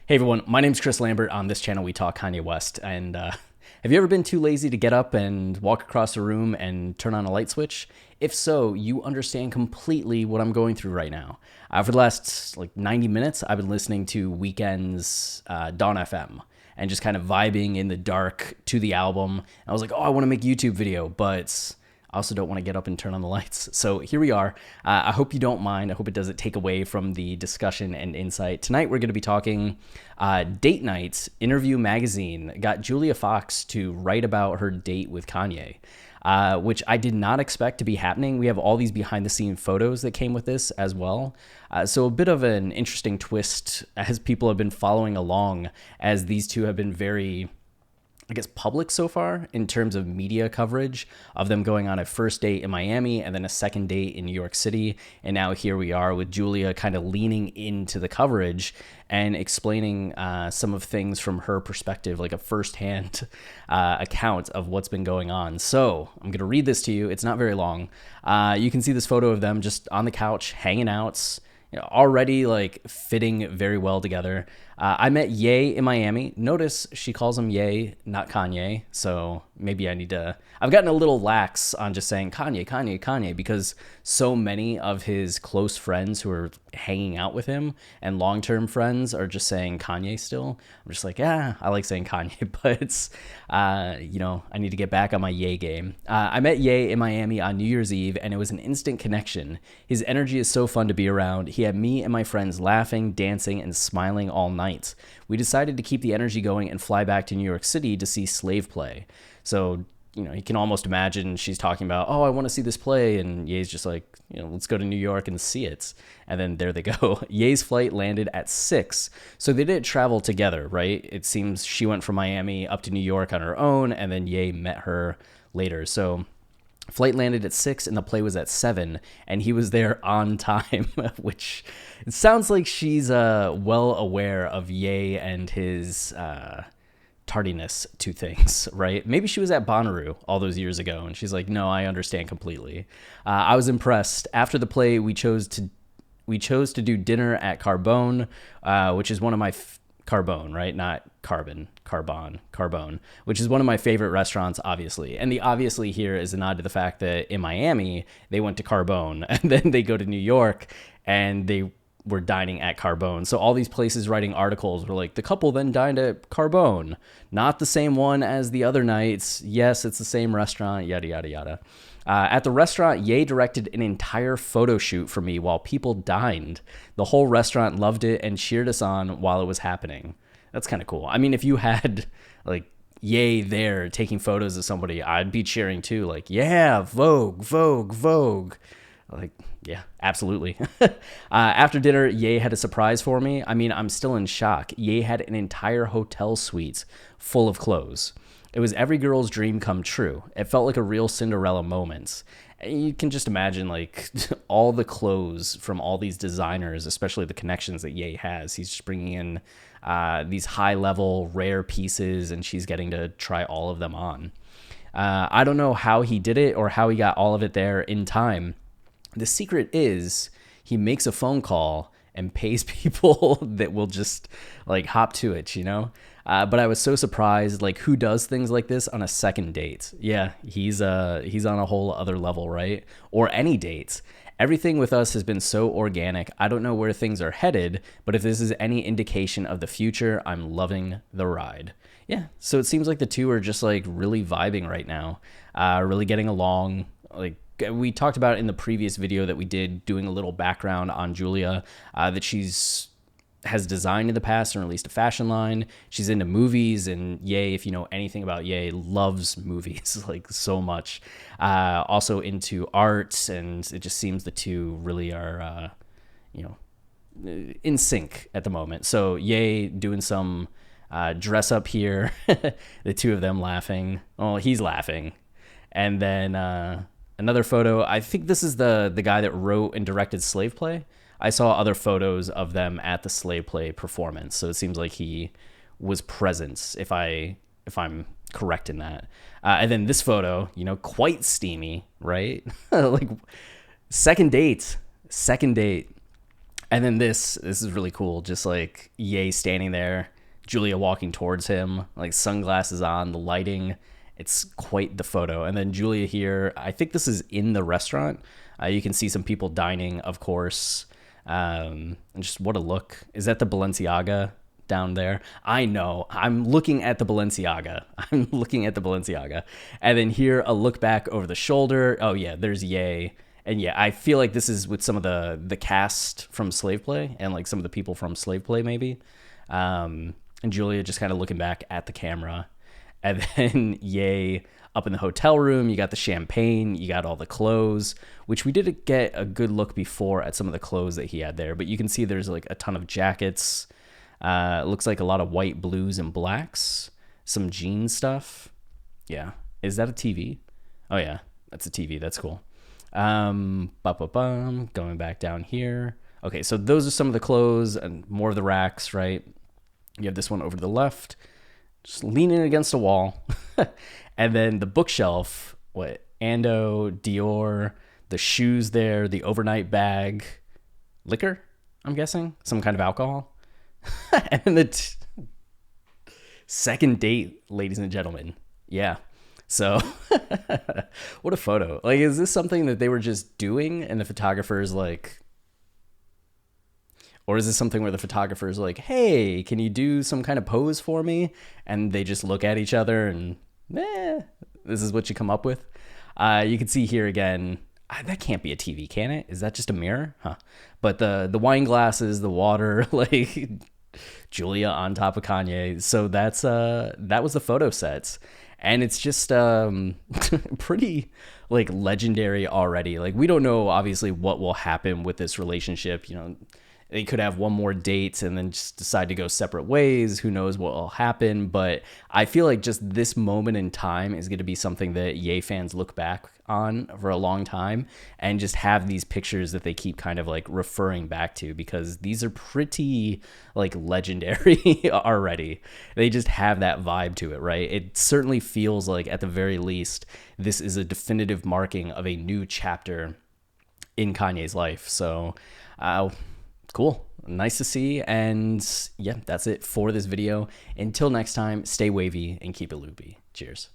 Hey everyone, my name's Chris Lambert. On this channel, we talk Kanye West. And have you ever been too lazy to get up and walk across a room and turn on a light switch? If so, you understand completely what I'm going through right now. For the last 90 minutes, I've been listening to Weeknd's Dawn FM and just kind of vibing in the dark to the album. I was like, oh, I want to make a YouTube video, but I also don't want to get up and turn on the lights. So here we are. I hope you don't mind. I hope it doesn't take away from the discussion and insight. Tonight we're going to be talking Date Night. Interview Magazine got Julia Fox to write about her date with Kanye, which I did not expect to be happening. We have all these behind-the-scene photos that came with this as well. So a bit of an interesting twist as people have been following along, as these two have been very, public so far in terms of media coverage of them going on a first date in Miami and then a second date in New York City. And now here we are with Julia kind of leaning into the coverage and explaining some of things from her perspective, like a firsthand account of what's been going on. So I'm going to read this to you. It's not very long. You can see this photo of them just on the couch, hanging out, already fitting very well together. I met Ye in Miami. Notice she calls him Ye, not Kanye. So maybe I've gotten a little lax on just saying Kanye, because so many of his close friends who are hanging out with him and long-term friends are just saying Kanye still. I'm just like, yeah, I like saying Kanye, but I need to get back on my Ye game. I met Ye in Miami on New Year's Eve, and it was an instant connection. His energy is so fun to be around. He had me and my friends laughing, dancing, and smiling all night. We decided to keep the energy going and fly back to New York City to see Slave play. So, you can almost imagine she's talking about, oh, I want to see this play. And Ye's just like, let's go to New York and see it. And then there they go. Ye's flight landed at 6. So they didn't travel together, right? It seems she went from Miami up to New York on her own, and then Ye met her later. So flight landed at 6 and the play was at 7, and he was there on time, which it sounds like she's well aware of Ye and his tardiness to things, right? Maybe she was at Bonnaroo all those years ago and she's like, no, I understand completely. I was impressed. After the play, we chose to do dinner at Carbone, which is one of my Carbone, right? Not Carbone, which is one of my favorite restaurants, obviously. And the obviously here is a nod to the fact that in Miami, they went to Carbone, and then they go to New York and they were dining at Carbone. So all these places writing articles were like, the couple then dined at Carbone. Not the same one as the other nights. Yes, it's the same restaurant, yada, yada, yada. At the restaurant, Ye directed an entire photo shoot for me while people dined. The whole restaurant loved it and cheered us on while it was happening. That's kind of cool. I mean, if you had Ye there taking photos of somebody, I'd be cheering too. Yeah, Vogue, Vogue, Vogue. Yeah, absolutely. After dinner, Ye had a surprise for me. I mean, I'm still in shock. Ye had an entire hotel suite full of clothes. It was every girl's dream come true. It felt like a real Cinderella moment. You can just imagine all the clothes from all these designers, especially the connections that Ye has. He's just bringing in these high-level, rare pieces, and she's getting to try all of them on. I don't know how he did it or how he got all of it there in time. The secret is he makes a phone call and pays people that will just hop to it, But I was so surprised, who does things like this on a second date? Yeah, he's on a whole other level, right? Or any dates. Everything with us has been so organic. I don't know where things are headed, but if this is any indication of the future, I'm loving the ride. Yeah, so it seems like the two are just really vibing right now, really getting along. We talked about in the previous video that we did, doing a little background on Julia, that has designed in the past and released a fashion line. She's into movies, and Ye, if you know anything about Ye, loves movies so much. Also into art, and it just seems the two really are, in sync at the moment. So Ye doing some dress up here, the two of them laughing. Oh, he's laughing, and then another photo. I think this is the guy that wrote and directed Slave Play. I saw other photos of them at the Slave Play performance, so it seems like he was present, if I'm correct in that. And then this photo, quite steamy, right? Second date. And then this is really cool. Just like Ye standing there, Julia walking towards him, like sunglasses on, the lighting. It's quite the photo. And then Julia here, I think this is in the restaurant. You can see some people dining, of course. And just what a look. Is that the Balenciaga down there? I know. I'm looking at the Balenciaga. I'm looking at the Balenciaga. And then here, a look back over the shoulder. Oh, yeah, there's Ye. And yeah, I feel like this is with some of the cast from Slave Play and like some of the people from Slave Play, maybe. And Julia just kind of looking back at the camera. And then Ye up in the hotel room, you got the champagne, you got all the clothes, which we did get a good look before at some of the clothes that he had there. But you can see there's like a ton of jackets. It looks like a lot of white, blues, and blacks. Some jean stuff. Yeah. Is that a TV? Oh, yeah. That's a TV. That's cool. Going back down here. Okay, so those are some of the clothes and more of the racks, right? You have this one over to the left, just leaning against a wall. And then the bookshelf, what? Ando, Dior, the shoes there, the overnight bag, liquor, I'm guessing, some kind of alcohol. And then the second date, ladies and gentlemen. Yeah. So what a photo. Like, is this something that they were just doing and the photographer's like, or is this something where the photographer's like, hey, can you do some kind of pose for me? And they just look at each other and, this is what you come up with. You can see here again, that can't be a TV, can it? Is that just a mirror? Huh. But the wine glasses, the water, like Julia on top of Kanye. So that was the photo sets. And it's just pretty like legendary already. Like, we don't know obviously what will happen with this relationship. You know, they could have one more date and then just decide to go separate ways. Who knows what will happen? But I feel like just this moment in time is going to be something that Ye fans look back on for a long time and just have these pictures that they keep kind of like referring back to, because these are pretty like legendary already. They just have that vibe to it, right? It certainly feels like, at the very least, this is a definitive marking of a new chapter in Kanye's life. So, cool. Nice to see. And yeah, that's it for this video. Until next time, stay wavy and keep it loopy. Cheers.